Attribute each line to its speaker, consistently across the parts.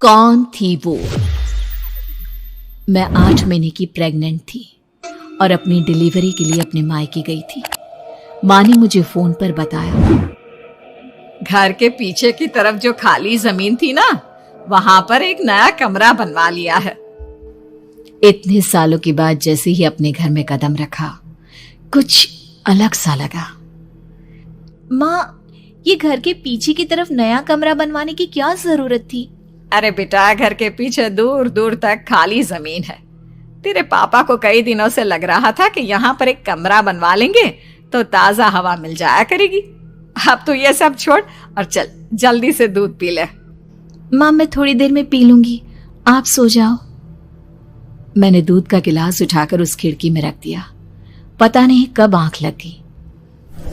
Speaker 1: कौन थी वो? मैं 8 महीने की प्रेग्नेंट थी और अपनी डिलीवरी के लिए अपने मायके गई थी। माँ ने मुझे फोन पर बताया,
Speaker 2: घर के पीछे की तरफ जो खाली जमीन थी ना, वहां पर एक नया कमरा बनवा लिया है।
Speaker 1: इतने सालों के बाद जैसे ही अपने घर में कदम रखा, कुछ अलग सा लगा।
Speaker 3: माँ, ये घर के पीछे की तरफ नया कमरा बनवाने की क्या जरूरत थी?
Speaker 2: अरे बेटा, घर के पीछे दूर दूर तक खाली जमीन है। तेरे पापा को कई दिनों से लग रहा था कि यहाँ पर एक कमरा बनवा लेंगे तो ताजा हवा मिल जाया करेगी। अब तो ये सब छोड़ और चल जल्दी से दूध पी ले।
Speaker 3: माँ, मैं थोड़ी देर में पी लूंगी, आप सो जाओ।
Speaker 1: मैंने दूध का गिलास उठाकर उस खिड़की में रख दिया। पता नहीं कब आंख लगी,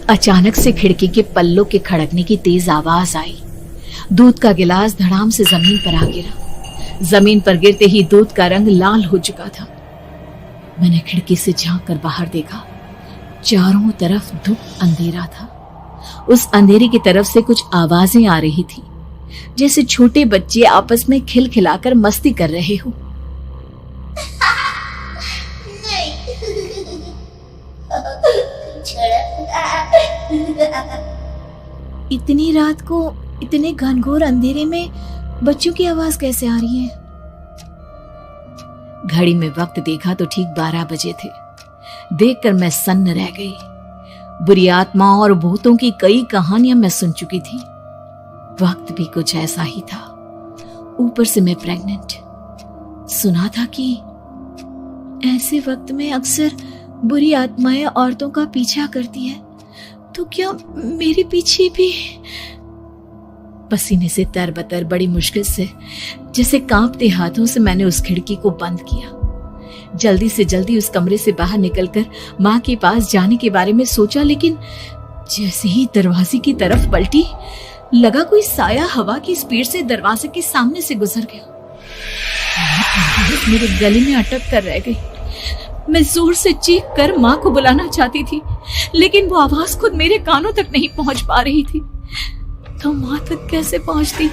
Speaker 1: अचानक से खिड़की के पल्लों के खड़कने की तेज आवाज आई। दूध का गिलास धड़ाम से जमीन पर आ गिरा। जमीन पर गिरते ही दूध का रंग लाल हो चुका था। मैंने खिड़की से झांक कर बाहर देखा। चारों तरफ धूप अंधेरा था। उस अंधेरे की तरफ से कुछ आवाजें आ रही थी, जैसे छोटे बच्चे आपस में खिलखिलाकर मस्ती कर रहे हो।
Speaker 3: इतनी रात को इतने घनघोर अंधेरे में बच्चों की आवाज कैसे आ रही है?
Speaker 1: घड़ी में वक्त देखा तो ठीक 12 बजे थे। देखकर मैं सन्न रह गई। बुरी आत्माओं और भूतों की कई कहानियां मैं सुन चुकी थी। वक्त भी कुछ ऐसा ही था। ऊपर से मैं प्रेग्नेंट। सुना था कि ऐसे वक्त में अक्सर बुरी आत्माएं औरतों का पीछा करती है, तो क्या मेरे पीछे भी? पसीने से तरबतर बड़ी मुश्किल से, जैसे कांपते हाथों से मैंने उस खिड़की को बंद किया। जल्दी से जल्दी उस कमरे से बाहर निकलकर माँ के पास जाने के बारे में सोचा, लेकिन जैसे ही दरवाजे की तरफ पलटी, लगा कोई साया हवा की स्पीड से दरवाजे के सामने से गुजर गया। मेरे गले में अटक कर रह गई। मैं जोर से चीख कर माँ को बुलाना चाहती थी, लेकिन वो आवाज खुद मेरे कानों तक नहीं पहुंच पा रही थी। तो माँ तक कैसे पहुंचती?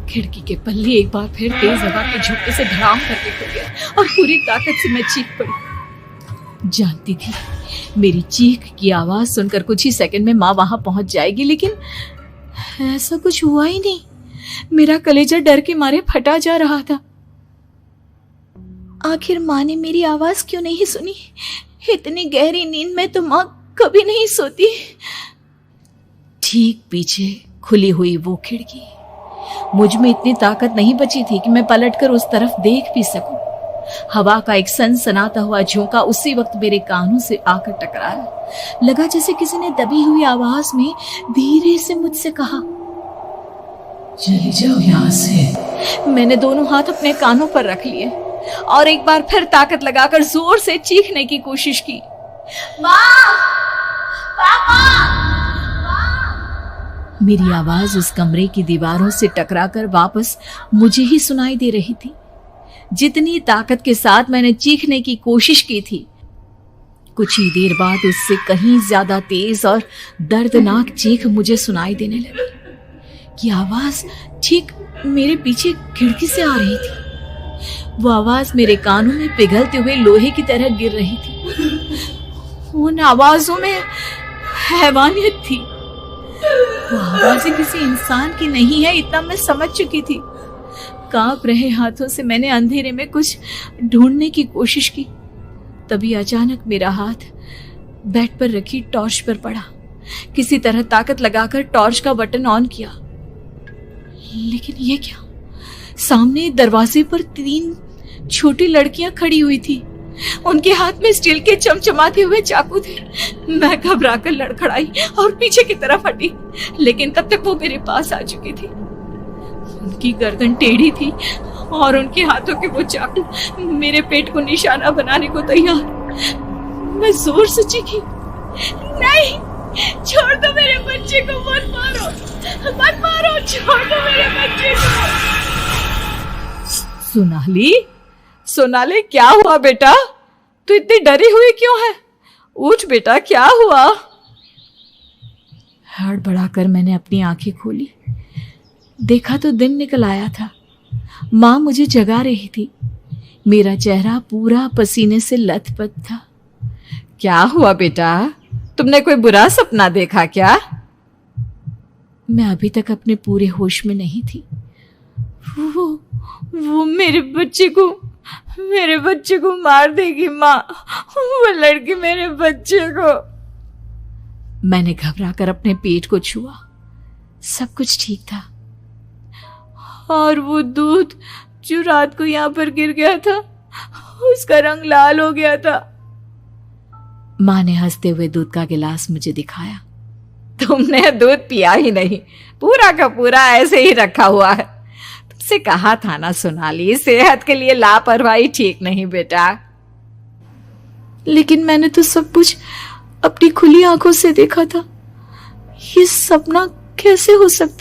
Speaker 1: खिड़की के पल्ले एक बार फिर तेज हवा के झोंके से धड़ाम करके खुल गया और पूरी ताकत से मैं चीख पड़ी। जानती थी मेरी चीख की आवाज सुनकर कुछ ही सेकंड में माँ वहां पहुंच जाएगी, लेकिन ऐसा कुछ हुआ ही नहीं। मेरा कलेजा डर के मारे फटा जा रहा था।
Speaker 3: आखिर माँ ने मेरी आवाज क्यों नहीं सुनी? इतनी गहरी नींद में तो माँ कभी नहीं सोती।
Speaker 1: ठीक पीछे खुली हुई वो खिड़की। मुझ में इतनी ताकत नहीं बची थी कि मैं पलटकर उस तरफ देख भी सकूं। हवा का एक सनसनाता हुआ झोंका उसी वक्त मेरे कानों से आकर टकराया। लगा जैसे किसी ने दबी हुई आवाज में धीरे से मुझसे कहा, चली जाओ यहां से। मैंने दोनों हाथ अपने कानों पर रख लिए और एक बार फिर ताकत लगाकर जोर से चीखने की कोशिश की।
Speaker 3: माँ! पापा!
Speaker 1: मेरी आवाज उस कमरे की दीवारों से टकराकर वापस मुझे ही सुनाई दे रही थी। जितनी ताकत के साथ मैंने चीखने की कोशिश की थी, कुछ ही देर बाद उससे कहीं ज्यादा तेज और दर्दनाक चीख मुझे सुनाई देने लगी। ये आवाज ठीक मेरे पीछे खिड़की से आ रही थी। वो आवाज मेरे कानों में पिघलते हुए लोहे की तरह गिर रही थी। उन आवाजों में हैवानियत थी। वो आवाज़ें किसी इंसान की नहीं है, इतना मैं समझ चुकी थी। कांप रहे हाथों से मैंने अंधेरे में कुछ ढूंढने की कोशिश की। तभी अचानक मेरा हाथ बेड पर रखी टॉर्च पर पड़ा। किसी तरह ताकत लगाकर टॉर्च का बटन ऑन किया, लेकिन ये क्या? सामने दरवाजे पर 3 छोटी लड़कियां खड़ी हुई थी। उनके हाथ में स्टील के चमचमाते हुए चाकू थे। मैं घबराकर लड़खड़ाई और पीछे की तरफ हटी, लेकिन तब तक वो मेरे पास आ चुकी थी। उनकी गर्दन टेढ़ी थी और उनके हाथों के वो चाकू मेरे पेट को निशाना बनाने को तैयार। मैं जोर से चीखी, नहीं, छोड़ दो मेरे बच्चे को, मत मारो, मत मारो, छोड़ दो मेरे बच्चे को।
Speaker 2: सोनाली, क्या हुआ बेटा? तू इतनी डरी हुई क्यों है? उठ बेटा, क्या हुआ?
Speaker 1: हड़बड़ाकर मैंने अपनी आंखें खोली। देखा तो दिन निकल आया था। माँ मुझे जगा रही थी। मेरा चेहरा पूरा पसीने से लथपथ था।
Speaker 2: क्या हुआ बेटा, तुमने कोई बुरा सपना देखा क्या?
Speaker 1: मैं अभी तक अपने पूरे होश में नहीं थी।
Speaker 3: वो मेरे बच्चे को मार देगी माँ। वो लड़की मेरे बच्चे को।
Speaker 1: मैंने घबराकर अपने पेट को छुआ। सब कुछ ठीक था।
Speaker 3: और वो दूध जो रात को यहाँ पर गिर गया था, उसका रंग लाल हो गया था।
Speaker 1: माँ ने हंसते हुए दूध का गिलास मुझे दिखाया।
Speaker 2: तुमने दूध पिया ही नहीं, पूरा का पूरा ऐसे ही रखा हुआ है। तुमसे कहा था ना सोनाली, सेहत के लिए लापरवाही ठीक नहीं बेटा।
Speaker 3: लेकिन मैंने तो सब कुछ अपनी खुली आंखों से देखा था। ये सपना कैसे हो सकता